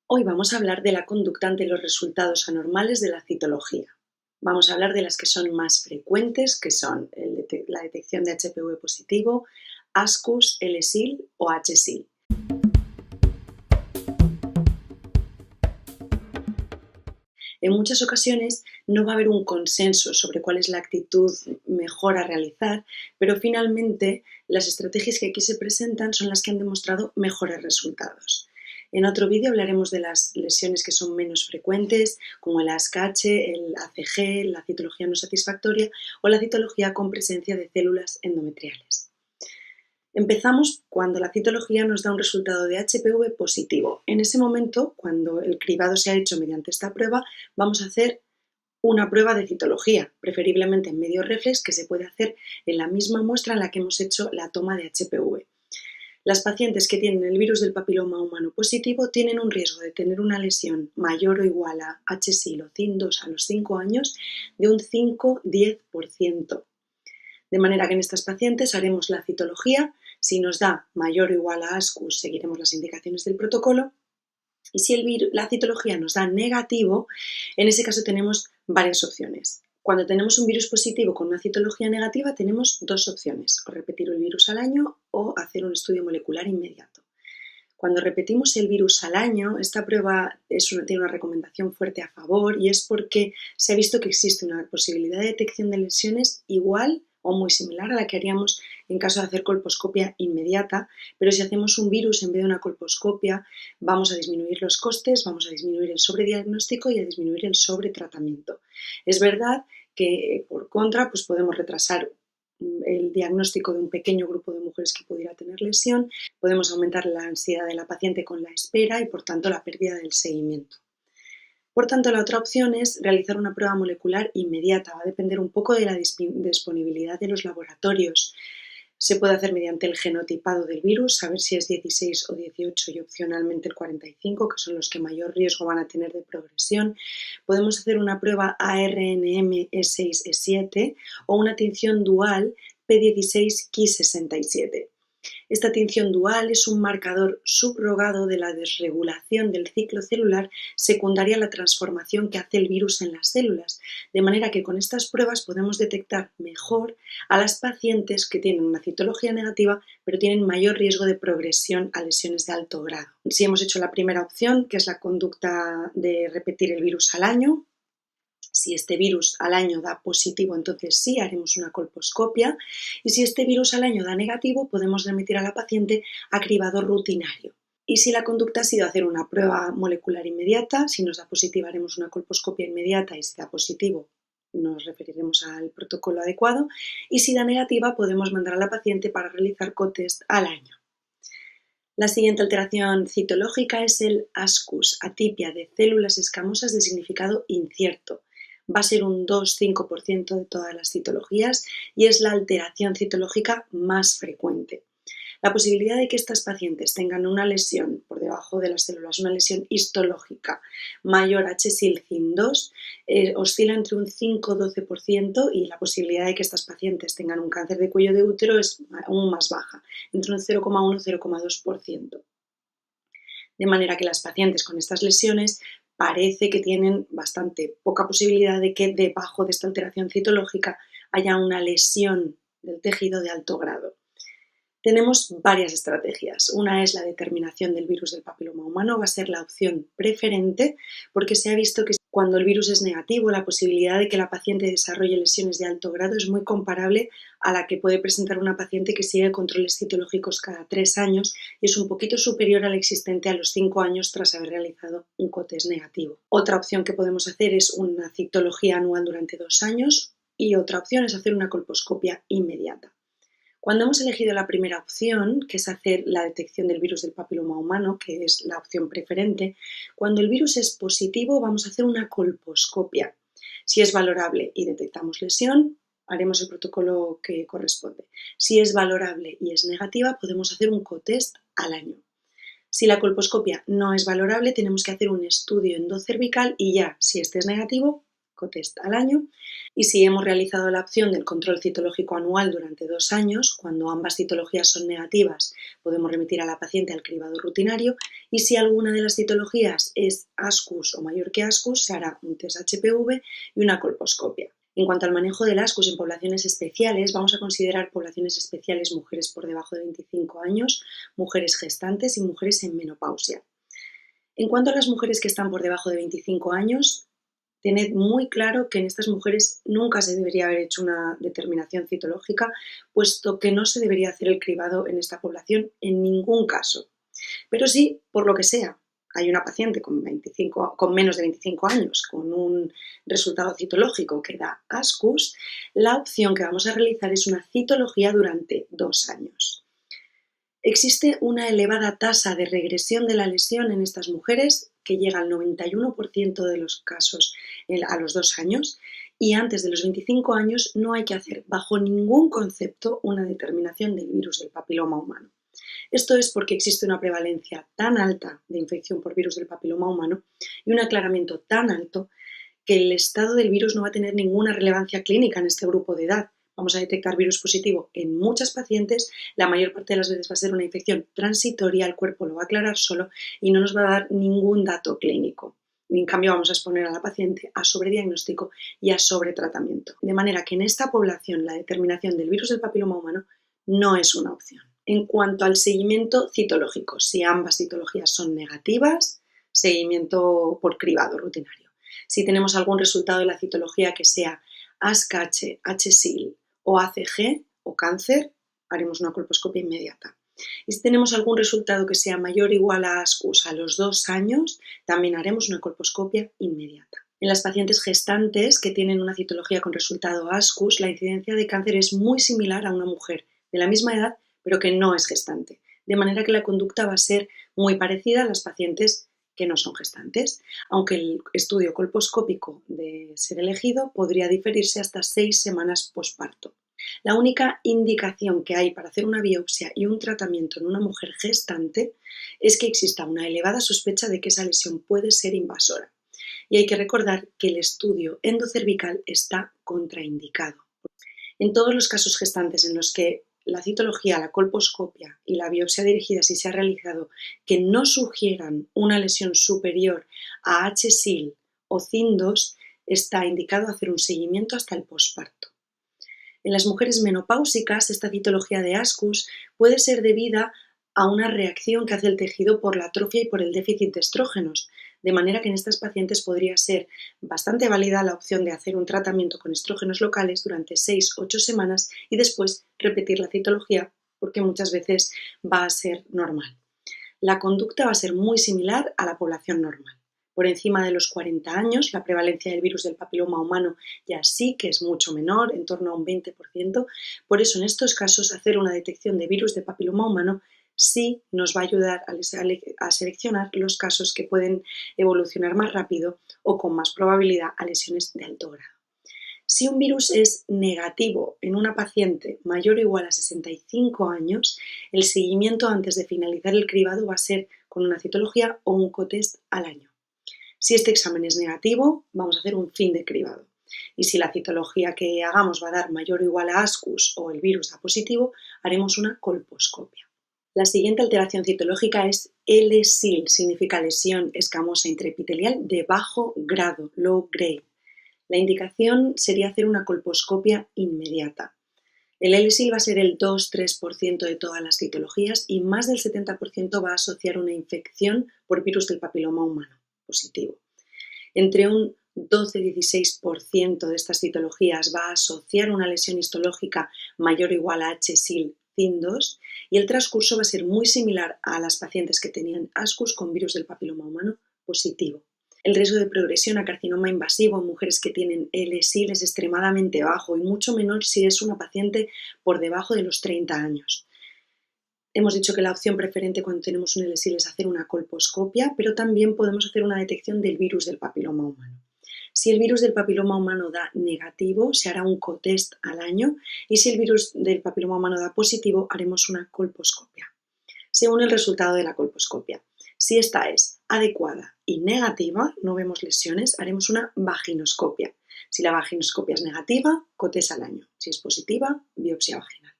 Hoy vamos a hablar de la conducta ante los resultados anormales de la citología. Vamos a hablar de las que son más frecuentes, que son la detección de HPV positivo, ASCUS, LSIL o HSIL. En muchas ocasiones no va a haber un consenso sobre cuál es la actitud mejor a realizar, pero finalmente las estrategias que aquí se presentan son las que han demostrado mejores resultados. En otro vídeo hablaremos de las lesiones que son menos frecuentes, como el ASCH, el ACG, la citología no satisfactoria o la citología con presencia de células endometriales. Empezamos cuando la citología nos da un resultado de HPV positivo. En ese momento, cuando el cribado se ha hecho mediante esta prueba, vamos a hacer una prueba de citología, preferiblemente en medio reflex, que se puede hacer en la misma muestra en la que hemos hecho la toma de HPV. Las pacientes que tienen el virus del papiloma humano positivo tienen un riesgo de tener una lesión mayor o igual a HSIL o CIN2 a los 5 años de un 5-10%. De manera que en estas pacientes haremos la citología. Si nos da mayor o igual a ASCUS, seguiremos las indicaciones del protocolo. Y si la citología nos da negativo, en ese caso tenemos varias opciones. Cuando tenemos un virus positivo con una citología negativa, tenemos dos opciones: o repetir el virus al año o hacer un estudio molecular inmediato. Cuando repetimos el virus al año, esta prueba tiene una recomendación fuerte a favor, y es porque se ha visto que existe una posibilidad de detección de lesiones igual o muy similar a la que haríamos en caso de hacer colposcopia inmediata, pero si hacemos un virus en vez de una colposcopia, vamos a disminuir los costes, vamos a disminuir el sobrediagnóstico y a disminuir el sobretratamiento. Es verdad que, por contra, pues podemos retrasar el diagnóstico de un pequeño grupo de mujeres que pudiera tener lesión, podemos aumentar la ansiedad de la paciente con la espera y, por tanto, la pérdida del seguimiento. Por tanto, la otra opción es realizar una prueba molecular inmediata. Va a depender un poco de la disponibilidad de los laboratorios. Se puede hacer mediante el genotipado del virus, saber si es 16 o 18 y opcionalmente el 45, que son los que mayor riesgo van a tener de progresión. Podemos hacer una prueba ARNM E6-E7 o una tinción dual P16-Ki67. Esta tinción dual es un marcador subrogado de la desregulación del ciclo celular secundaria a la transformación que hace el virus en las células, de manera que con estas pruebas podemos detectar mejor a las pacientes que tienen una citología negativa, pero tienen mayor riesgo de progresión a lesiones de alto grado. Si hemos hecho la primera opción, que es la conducta de repetir el virus al año, si este virus al año da positivo, entonces sí haremos una colposcopia, y si este virus al año da negativo, podemos remitir a la paciente a cribado rutinario. Y si la conducta ha sido hacer una prueba molecular inmediata, si nos da positiva haremos una colposcopia inmediata, y si da positivo nos referiremos al protocolo adecuado, y si da negativa podemos mandar a la paciente para realizar cotest al año. La siguiente alteración citológica es el ASCUS, atipia de células escamosas de significado incierto. Va a ser un 2-5% de todas las citologías y es la alteración citológica más frecuente. La posibilidad de que estas pacientes tengan una lesión por debajo de las células, una lesión histológica mayor a HSIL-CIN2, oscila entre un 5-12%, y la posibilidad de que estas pacientes tengan un cáncer de cuello de útero es aún más baja, entre un 0,1-0,2%. De manera que las pacientes con estas lesiones parece que tienen bastante poca posibilidad de que debajo de esta alteración citológica haya una lesión del tejido de alto grado. Tenemos varias estrategias. Una es la determinación del virus del papiloma humano, va a ser la opción preferente porque se ha visto que cuando el virus es negativo, la posibilidad de que la paciente desarrolle lesiones de alto grado es muy comparable a la que puede presentar una paciente que sigue controles citológicos cada 3 años y es un poquito superior al existente a los 5 años tras haber realizado un cotest negativo. Otra opción que podemos hacer es una citología anual durante 2 años y otra opción es hacer una colposcopia inmediata. Cuando hemos elegido la primera opción, que es hacer la detección del virus del papiloma humano, que es la opción preferente, cuando el virus es positivo vamos a hacer una colposcopia. Si es valorable y detectamos lesión, haremos el protocolo que corresponde. Si es valorable y es negativa, podemos hacer un cotest al año. Si la colposcopia no es valorable, tenemos que hacer un estudio endocervical y ya, si este es negativo, cotest al año. Y si hemos realizado la opción del control citológico anual durante 2 años, cuando ambas citologías son negativas, podemos remitir a la paciente al cribado rutinario. Y si alguna de las citologías es ASCUS o mayor que ASCUS, se hará un test HPV y una colposcopia. En cuanto al manejo del ASCUS en poblaciones especiales, vamos a considerar poblaciones especiales mujeres por debajo de 25 años, mujeres gestantes y mujeres en menopausia. En cuanto a las mujeres que están por debajo de 25 años, tened muy claro que en estas mujeres nunca se debería haber hecho una determinación citológica, puesto que no se debería hacer el cribado en esta población en ningún caso. Pero sí, por lo que sea, hay una paciente con menos de 25 años con un resultado citológico que da ASCUS, la opción que vamos a realizar es una citología durante 2 años. Existe una elevada tasa de regresión de la lesión en estas mujeres que llega al 91% de los casos a los 2 años, y antes de los 25 años no hay que hacer bajo ningún concepto una determinación del virus del papiloma humano. Esto es porque existe una prevalencia tan alta de infección por virus del papiloma humano y un aclaramiento tan alto que el estado del virus no va a tener ninguna relevancia clínica en este grupo de edad. Vamos a detectar virus positivo en muchas pacientes, la mayor parte de las veces va a ser una infección transitoria, el cuerpo lo va a aclarar solo y no nos va a dar ningún dato clínico. Y en cambio vamos a exponer a la paciente a sobrediagnóstico y a sobretratamiento. De manera que en esta población la determinación del virus del papiloma humano no es una opción. En cuanto al seguimiento citológico, si ambas citologías son negativas, seguimiento por cribado rutinario. Si tenemos algún resultado de la citología que sea ASCH, HSIL o ACG o cáncer, haremos una colposcopia inmediata. Y si tenemos algún resultado que sea mayor o igual a ASCUS a los 2 años, también haremos una colposcopia inmediata. En las pacientes gestantes que tienen una citología con resultado ASCUS, la incidencia de cáncer es muy similar a una mujer de la misma edad, pero que no es gestante. De manera que la conducta va a ser muy parecida a las pacientes que no son gestantes, aunque el estudio colposcópico de ser elegido podría diferirse hasta 6 semanas posparto. La única indicación que hay para hacer una biopsia y un tratamiento en una mujer gestante es que exista una elevada sospecha de que esa lesión puede ser invasora. Y hay que recordar que el estudio endocervical está contraindicado. En todos los casos gestantes en los que la citología, la colposcopia y la biopsia dirigida, si se ha realizado, que no sugieran una lesión superior a HSIL o CIN2, está indicado hacer un seguimiento hasta el posparto. En las mujeres menopáusicas, esta citología de ASCUS puede ser debida a una reacción que hace el tejido por la atrofia y por el déficit de estrógenos, de manera que en estas pacientes podría ser bastante válida la opción de hacer un tratamiento con estrógenos locales durante 6-8 semanas y después repetir la citología, porque muchas veces va a ser normal. La conducta va a ser muy similar a la población normal. Por encima de los 40 años, la prevalencia del virus del papiloma humano ya sí que es mucho menor, en torno a un 20%. Por eso, en estos casos, hacer una detección de virus de papiloma humano sí nos va a ayudar a seleccionar los casos que pueden evolucionar más rápido o con más probabilidad a lesiones de alto grado. Si un virus es negativo en una paciente mayor o igual a 65 años, el seguimiento antes de finalizar el cribado va a ser con una citología o un cotest al año. Si este examen es negativo, vamos a hacer un fin de cribado. Y si la citología que hagamos va a dar mayor o igual a ASCUS o el virus da positivo, haremos una colposcopia. La siguiente alteración citológica es LSIL, significa lesión escamosa intraepitelial de bajo grado, low grade. La indicación sería hacer una colposcopia inmediata. El LSIL va a ser el 2-3% de todas las citologías y más del 70% va a asociar una infección por virus del papiloma humano positivo. Entre un 12-16% de estas citologías va a asociar una lesión histológica mayor o igual a HSIL CIN2 y el transcurso va a ser muy similar a las pacientes que tenían ASCUS con virus del papiloma humano positivo. El riesgo de progresión a carcinoma invasivo en mujeres que tienen LSIL es extremadamente bajo y mucho menor si es una paciente por debajo de los 30 años. Hemos dicho que la opción preferente cuando tenemos un LSIL es hacer una colposcopia, pero también podemos hacer una detección del virus del papiloma humano. Si el virus del papiloma humano da negativo, se hará un cotest al año y si el virus del papiloma humano da positivo, haremos una colposcopia. Según el resultado de la colposcopia, si esta es adecuada y negativa, no vemos lesiones, haremos una vaginoscopia. Si la vaginoscopia es negativa, COTES al año. Si es positiva, biopsia vaginal.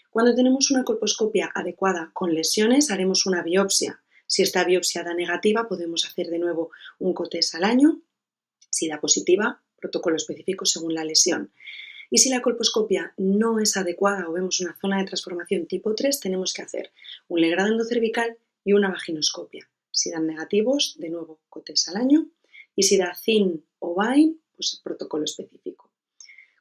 Cuando tenemos una colposcopia adecuada con lesiones, haremos una biopsia. Si esta biopsia da negativa, podemos hacer de nuevo un COTES al año. Si da positiva, protocolo específico según la lesión. Y si la colposcopia no es adecuada o vemos una zona de transformación tipo 3, tenemos que hacer un legrado endocervical y una vaginoscopia. Si dan negativos, de nuevo COTES al año. Y si da CIN o VAIN, pues protocolo específico.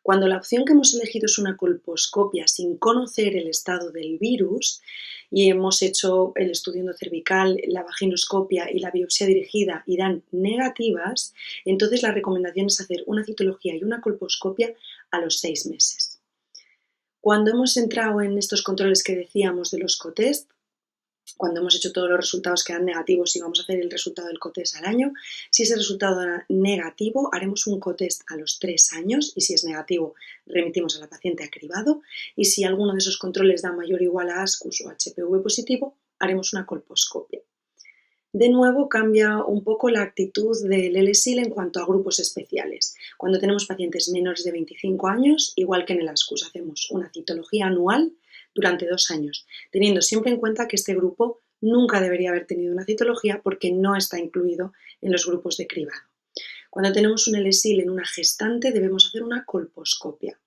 Cuando la opción que hemos elegido es una colposcopia sin conocer el estado del virus y hemos hecho el estudio endocervical, la vaginoscopia y la biopsia dirigida y dan negativas, entonces la recomendación es hacer una citología y una colposcopia a los 6 meses. Cuando hemos entrado en estos controles que decíamos de los COTES, cuando hemos hecho todos los resultados que dan negativos y vamos a hacer el resultado del COTES al año, si ese resultado da negativo, haremos un COTES a los 3 años y si es negativo, remitimos a la paciente a cribado y si alguno de esos controles da mayor o igual a ASCUS o HPV positivo, haremos una colposcopia. De nuevo, cambia un poco la actitud del LSIL en cuanto a grupos especiales. Cuando tenemos pacientes menores de 25 años, igual que en el ASCUS, hacemos una citología anual durante 2 años, teniendo siempre en cuenta que este grupo nunca debería haber tenido una citología porque no está incluido en los grupos de cribado. Cuando tenemos un LSIL en una gestante, debemos hacer una colposcopia,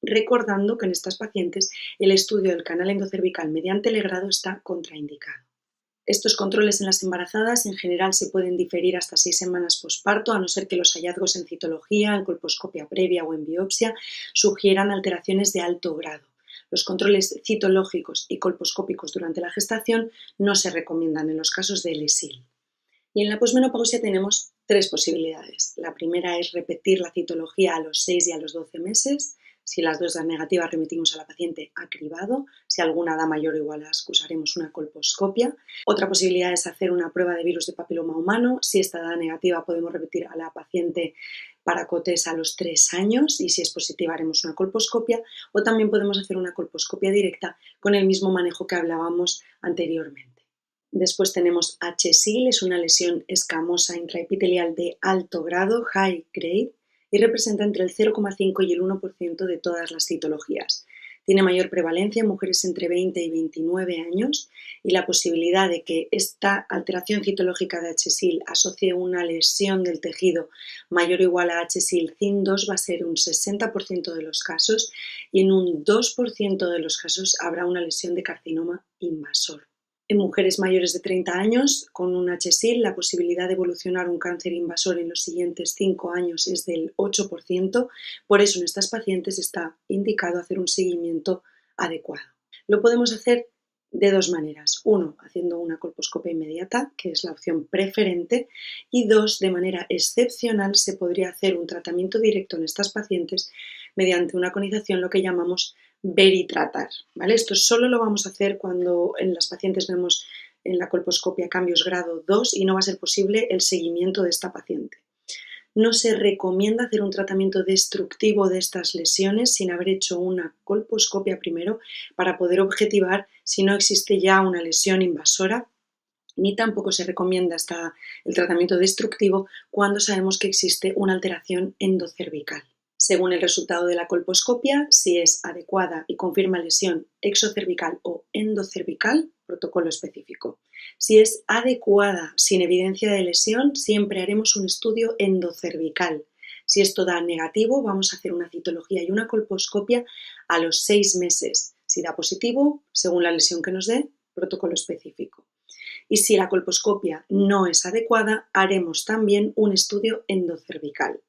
recordando que en estas pacientes el estudio del canal endocervical mediante legrado está contraindicado. Estos controles en las embarazadas en general se pueden diferir hasta 6 semanas posparto, a no ser que los hallazgos en citología, en colposcopia previa o en biopsia sugieran alteraciones de alto grado. Los controles citológicos y colposcópicos durante la gestación no se recomiendan en los casos de LSIL. Y en la posmenopausia tenemos 3 posibilidades. La primera es repetir la citología a los 6 y a los 12 meses. Si las dos dan negativas, remitimos a la paciente a cribado. Si alguna da mayor o igual a ASCUS, haremos una colposcopia. Otra posibilidad es hacer una prueba de virus de papiloma humano. Si esta da negativa, podemos repetir a la paciente para COTES a los 3 años y si es positiva haremos una colposcopia o también podemos hacer una colposcopia directa con el mismo manejo que hablábamos anteriormente. Después tenemos HSIL, es una lesión escamosa intraepitelial de alto grado, high grade, y representa entre el 0,5 y el 1% de todas las citologías. Tiene mayor prevalencia en mujeres entre 20 y 29 años y la posibilidad de que esta alteración citológica de HSIL asocie una lesión del tejido mayor o igual a HSIL CIN2 va a ser un 60% de los casos y en un 2% de los casos habrá una lesión de carcinoma invasor. En mujeres mayores de 30 años, con un HSIL, la posibilidad de evolucionar un cáncer invasor en los siguientes 5 años es del 8%, por eso en estas pacientes está indicado hacer un seguimiento adecuado. Lo podemos hacer de 2 maneras. 1, haciendo una colposcopia inmediata, que es la opción preferente, y 2, de manera excepcional, se podría hacer un tratamiento directo en estas pacientes mediante una conización, lo que llamamos ver y tratar, ¿vale? Esto solo lo vamos a hacer cuando en las pacientes vemos en la colposcopia cambios grado 2 y no va a ser posible el seguimiento de esta paciente. No se recomienda hacer un tratamiento destructivo de estas lesiones sin haber hecho una colposcopia primero para poder objetivar si no existe ya una lesión invasora, ni tampoco se recomienda el tratamiento destructivo cuando sabemos que existe una alteración endocervical. Según el resultado de la colposcopia, si es adecuada y confirma lesión exocervical o endocervical, protocolo específico. Si es adecuada sin evidencia de lesión, siempre haremos un estudio endocervical. Si esto da negativo, vamos a hacer una citología y una colposcopia a los 6 meses. Si da positivo, según la lesión que nos dé, protocolo específico. Y si la colposcopia no es adecuada, haremos también un estudio endocervical.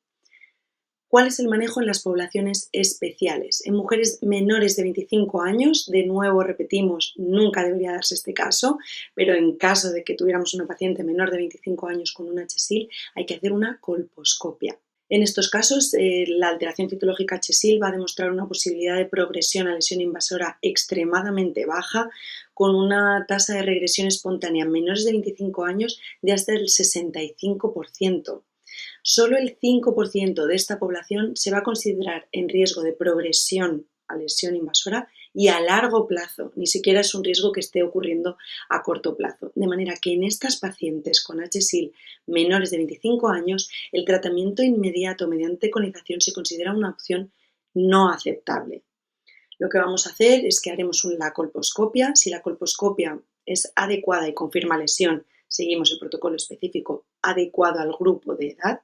¿Cuál es el manejo en las poblaciones especiales? En mujeres menores de 25 años, de nuevo repetimos, nunca debería darse este caso, pero en caso de que tuviéramos una paciente menor de 25 años con un HSIL, hay que hacer una colposcopia. En estos casos, la alteración citológica HSIL va a demostrar una posibilidad de progresión a lesión invasora extremadamente baja, con una tasa de regresión espontánea en menores de 25 años de hasta el 65%. Solo el 5% de esta población se va a considerar en riesgo de progresión a lesión invasora y a largo plazo, ni siquiera es un riesgo que esté ocurriendo a corto plazo. De manera que en estas pacientes con HSIL menores de 25 años, el tratamiento inmediato mediante conización se considera una opción no aceptable. Lo que vamos a hacer es que haremos la colposcopia. Si la colposcopia es adecuada y confirma lesión, seguimos el protocolo específico adecuado al grupo de edad.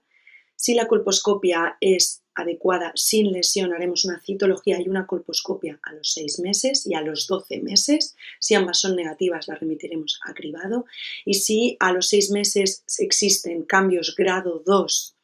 Si la colposcopia es adecuada sin lesión, haremos una citología y una colposcopia a los 6 meses y a los 12 meses. Si ambas son negativas, la remitiremos a cribado. Y si a los 6 meses existen cambios grado 2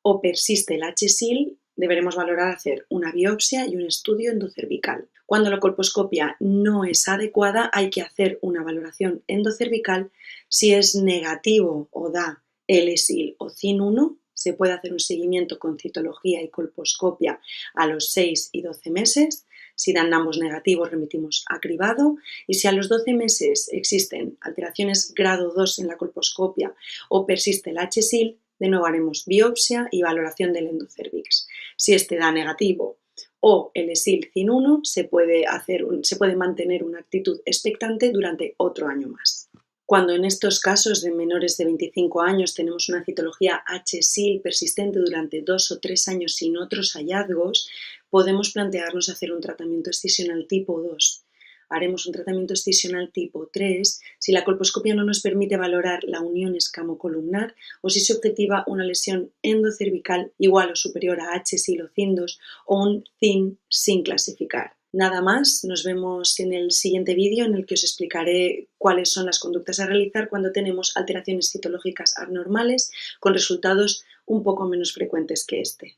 o persiste el HSIL, deberemos valorar hacer una biopsia y un estudio endocervical. Cuando la colposcopia no es adecuada, hay que hacer una valoración endocervical. Si es negativo o da LSIL o CIN1, se puede hacer un seguimiento con citología y colposcopia a los 6 y 12 meses. Si dan ambos negativos, remitimos a cribado. Y si a los 12 meses existen alteraciones grado 2 en la colposcopia o persiste el HSIL, de nuevo haremos biopsia y valoración del endocervix. Si este da negativo o el SIL CIN1, se puede mantener una actitud expectante durante otro año más. Cuando en estos casos de menores de 25 años tenemos una citología HSIL persistente durante 2 o 3 años sin otros hallazgos, podemos plantearnos hacer un tratamiento excisional tipo 2. Haremos un tratamiento excisional tipo 3 si la colposcopia no nos permite valorar la unión escamocolumnar o si se objetiva una lesión endocervical igual o superior a HSIL o CIN2 o un CIN sin clasificar. Nada más, nos vemos en el siguiente vídeo en el que os explicaré cuáles son las conductas a realizar cuando tenemos alteraciones citológicas anormales con resultados un poco menos frecuentes que este.